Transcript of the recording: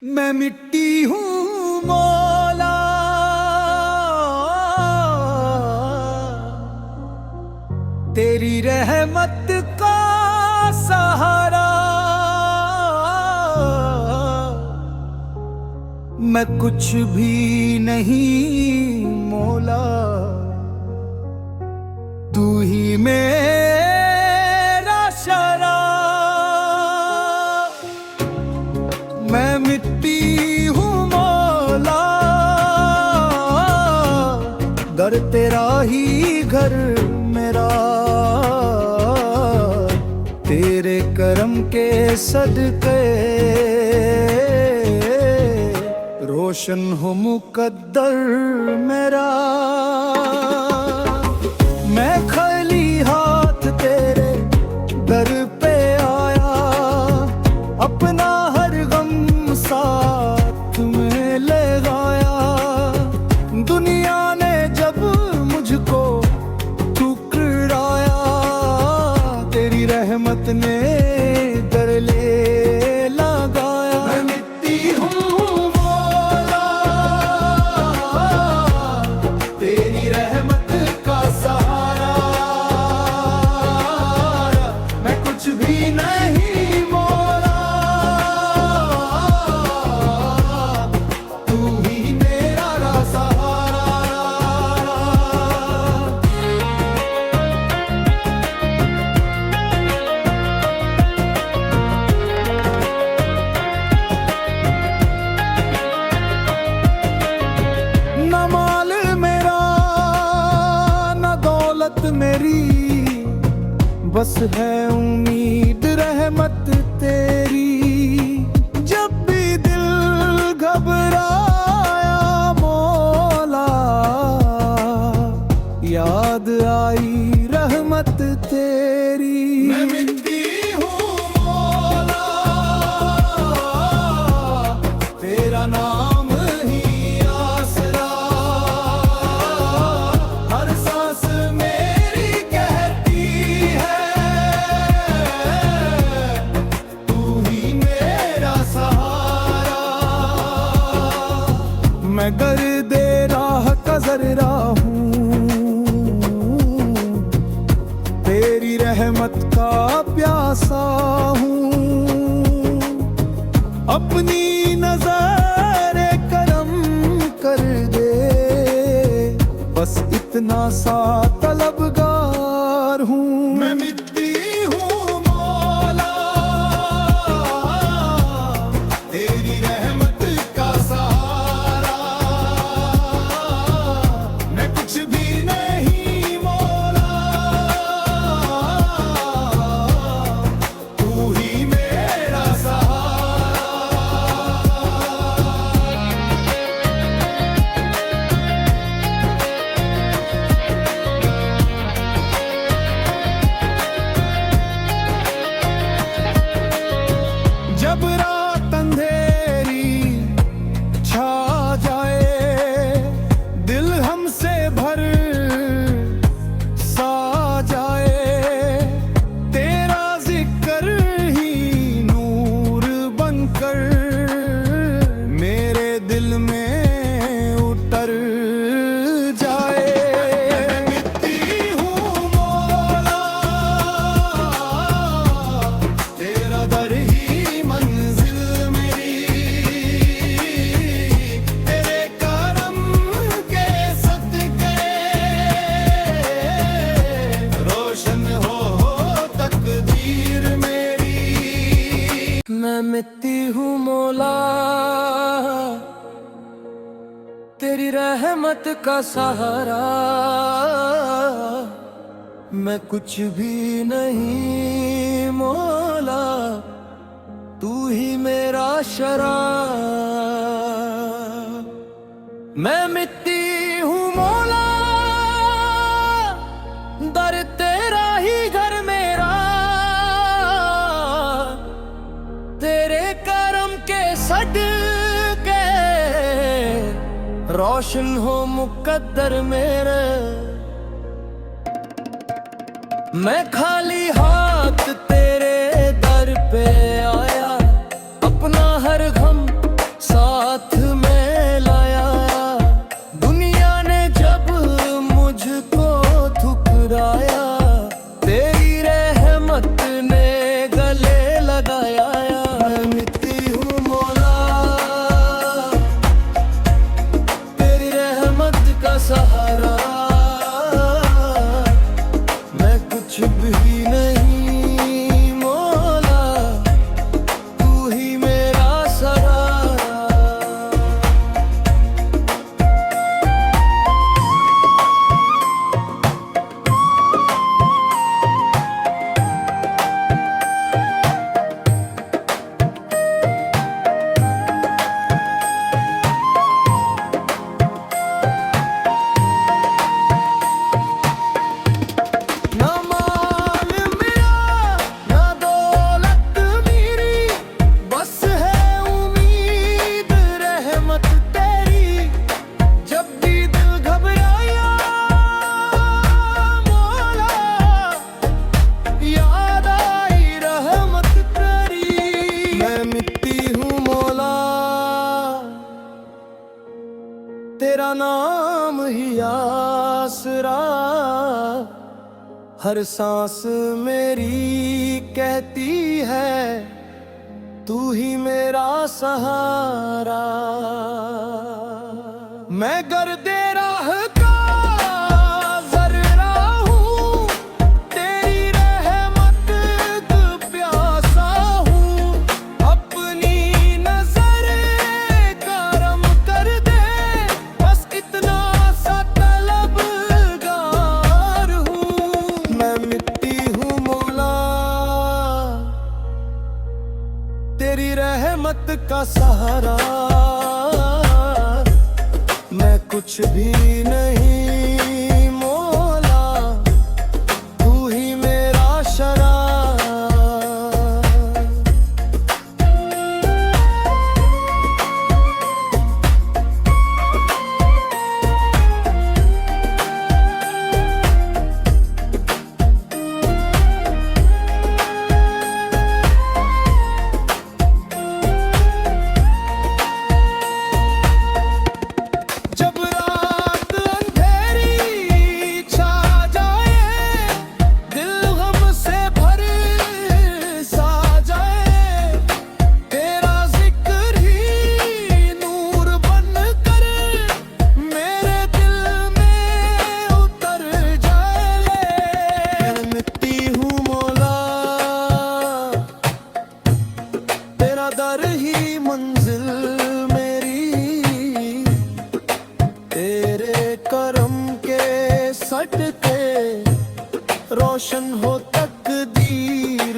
मैं मिट्टी हूँ मौला, तेरी रहमत का सहारा। मैं कुछ भी नहीं मौला, तू ही मेरा शरा। मैं मिट्टी हूँ मौला, दर तेरा ही घर मेरा। तेरे करम के सदके रोशन हो मुकद्दर मेरा। मैं खाली हाथ तेरे दर पे आया, अपना हर गम साथ में ले गाया। दुनिया ने जब मुझको ठुकराया, तेरी रहमत ने दर ले लगाया। मैं मिट्टी हूँ मौला, तेरी रहमत का सहारा। मैं कुछ भी नहीं मौला, तू ही मेरा सहारा। न माल मेरा न दौलत मेरी, बस है उम्मीद रहमत तेरी। जब भी दिल घबराया मौला, याद आई रहमत तेरी। मैं मिट्टी हूँ मौला, तेरा नाम ही आसरा। हर सांस मेरी कहती है, तू ही मेरा सहारा। मैं गर्दे राह का जर्रा हूँ, तेरी रहमत का प्यासा हूँ। अपनी नजर करम कर दे, बस इतना सा तलबगार हूँ। मैं मिट्टी हूँ मौला, तेरी रहमत का सहारा। मैं कुछ भी नहीं मौला, तू ही मेरा सहारा। जब रात अंधेरी छा जाए, दिल हमसे भर सा जाए। तेरा जिक्र ही नूर बनकर मेरे दिल में उतर जाए। मैं मिट्टी हूँ मौला, तेरा दर ही मंजिल मेरी। तेरे करम के सदके रोशन हो तकदीर मेरी। मैं मिट्टी हूँ मौला, तेरी रहमत का सहारा। मैं कुछ भी नहीं मौला, तू ही मेरा शरा। मैं मिट्टी हूँ मौला, दर तेरा ही घर मेरा। तेरे करम के सदके रोशन हो मुकद्दर मेरे। मैं खाली हाथ तेरे दर पे आया, अपना हर गम तेरा नाम ही आसरा, हर सांस मेरी कहती है तू ही मेरा सहारा। मैं गर्दे राह का जर्रा हूँ, तेरी रहमत का प्यासा हूँ। अपनी नजर करम कर दे, बस इतना सा तलबगार हूँ। मैं मिट्टी हूँ मौला, तेरी रहमत का सहारा। मैं कुछ भी नहीं मौला, तू ही मेरा शरा। दर ही मंजिल मेरी, तेरे करम के सटके रोशन हो तकदीर।